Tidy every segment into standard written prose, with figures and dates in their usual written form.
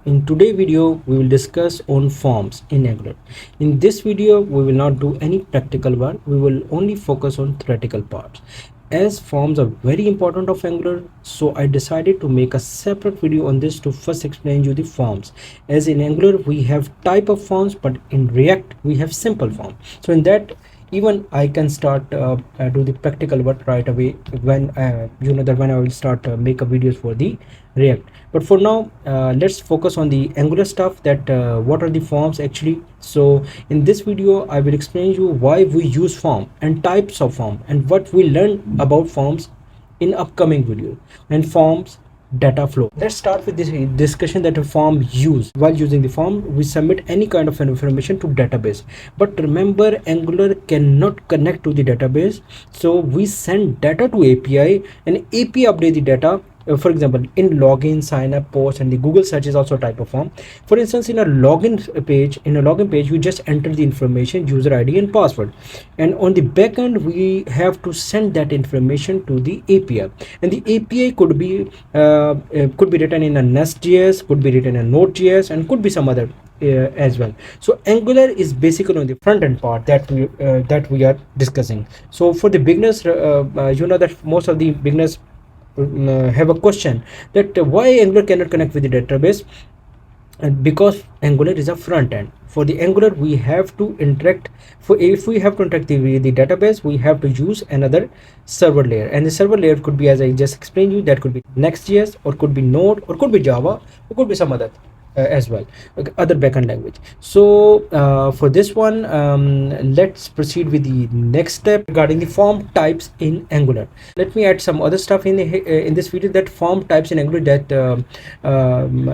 In today's video we will discuss on forms in Angular. In this video we will not do any practical work, we will only focus on theoretical parts. As forms are very important of Angular, so I decided to make a separate video on this to first explain you the forms. As in Angular we have type of forms, but in React we have simple form. So in that even I can start do the practical work right away when when I will start make a videos for the React. But for now let's focus on the Angular stuff, that what are the forms actually. So in this video I will explain you why we use form and types of form and what we learn about forms in upcoming video. And forms data flow. Let's start with this discussion that a form use. While using the form we submit any kind of information to database, but remember Angular cannot connect to the database, so we send data to API and API update the data. For example, in login, sign up, post, and the Google search is also a type of form. For instance, in a login page you just enter the information, user ID and password, and on the backend we have to send that information to the API, and the API could be written in a Nest.js, could be written in Node.js, and could be some other as well. So Angular is basically on the front end part that we are discussing. So for the beginners, that most of the beginners have a question that why Angular cannot connect with the database. And because Angular is a front end. For the Angular we have to interact, if we have to interact the database, we have to use another server layer, and the server layer could be, as I just explained you, that could be Next.js, or could be Node, or could be Java, or could be some other as well, other backend language. So for this one let's proceed with the next step regarding the form types in Angular. Let me add some other stuff in this video, that form types in Angular, that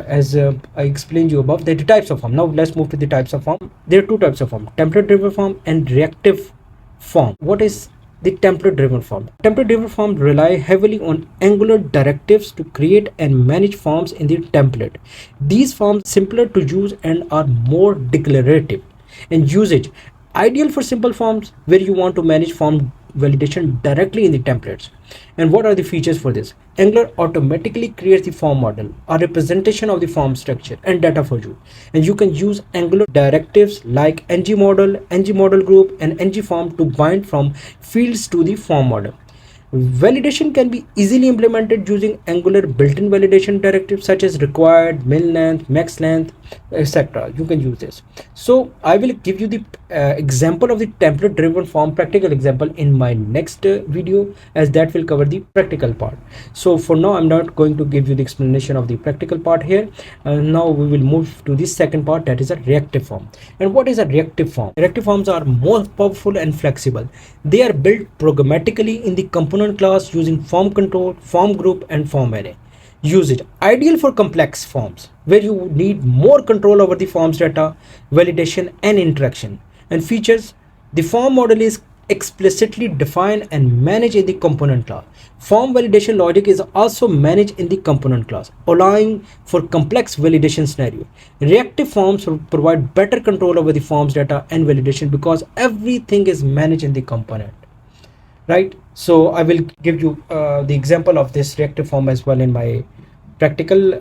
as I explained you above, the types of form. Now let's move to the types of form. There are two types of form: template driven form and reactive form. What is the template driven form? Template driven form rely heavily on Angular directives to create and manage forms in the template. These forms simpler to use and are more declarative and usage, ideal for simple forms where you want to manage form validation directly in the templates. And what are the features for this? Angular automatically creates the form model, a representation of the form structure and data for you, and you can use Angular directives like ng model group, and ng form to bind from fields to the form model. Validation can be easily implemented using Angular built-in validation directives such as required, min length, max length, etc. You can use this. So I will give you the example of the template driven form, practical example, in my next video, as that will cover the practical part. So for now I'm not going to give you the explanation of the practical part here. Now we will move to the second part, that is a reactive form. And what is a reactive form? Reactive forms are more powerful and flexible. They are built programmatically in the component class using form control, form group, and form array. Usage, ideal for complex forms where you need more control over the forms data, validation, and interaction. And features, the form model is explicitly defined and managed in the component class. Form validation logic is also managed in the component class, allowing for complex validation scenario. Reactive forms provide better control over the forms data and validation because everything is managed in the component. Right, so I will give you the example of this reactive form as well in my practical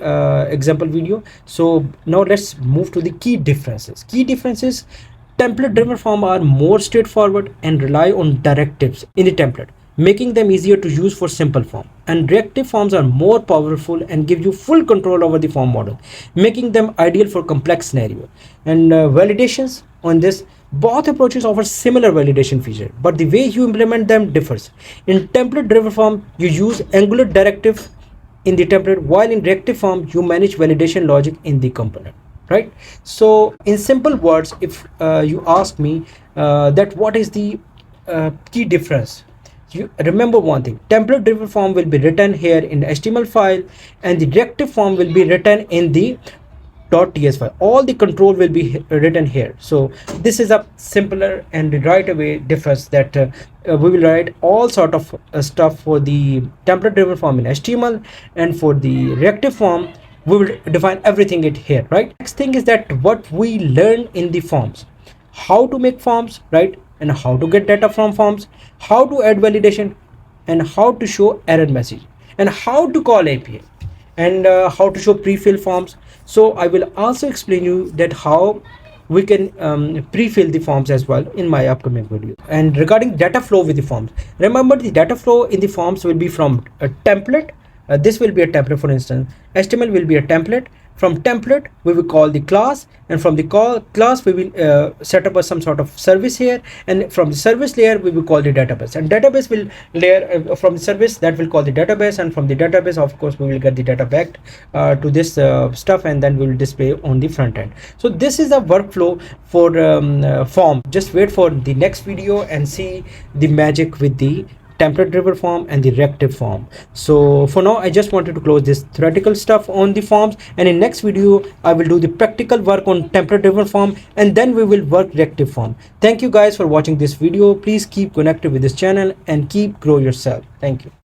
example video. So now let's move to the key differences. Template driven form are more straightforward and rely on directives in the template, making them easier to use for simple form. And reactive forms are more powerful and give you full control over the form model, making them ideal for complex scenario. And validations on this, both approaches offer similar validation feature, but the way you implement them differs. In template driven form you use Angular directive in the template, while in reactive form you manage validation logic in the component. Right, so in simple words, if you ask me that what is the key difference, you remember one thing: template driven form will be written here in the HTML file, and the reactive form will be written in the .ts file. All the control will be written here. So this is a simpler and right away difference, that we will write all sort of stuff for the template driven form in HTML, and for the reactive form we will define everything it here. Right, next thing is that what we learn in the forms: how to make forms, right, and how to get data from forms, how to add validation, and how to show error message, and how to call API, and how to show pre-fill forms. So I will also explain you that how we can pre-fill the forms as well in my upcoming video. And regarding data flow with the forms, remember the data flow in the forms will be from a template. This will be a template. For instance, HTML will be a template. From template we will call the class, and from the class we will set up some sort of service here, and from the service layer we will call the database, and database will layer from the service that will call the database, and from the database of course we will get the data back to this stuff, and then we will display on the front end. So this is a workflow for form. Just wait for the next video and see the magic with the template driven form and the reactive form. So for now I just wanted to close this theoretical stuff on the forms, and in next video I will do the practical work on template driven form, and then we will work reactive form. Thank you guys for watching this video. Please keep connected with this channel and keep grow yourself. Thank you.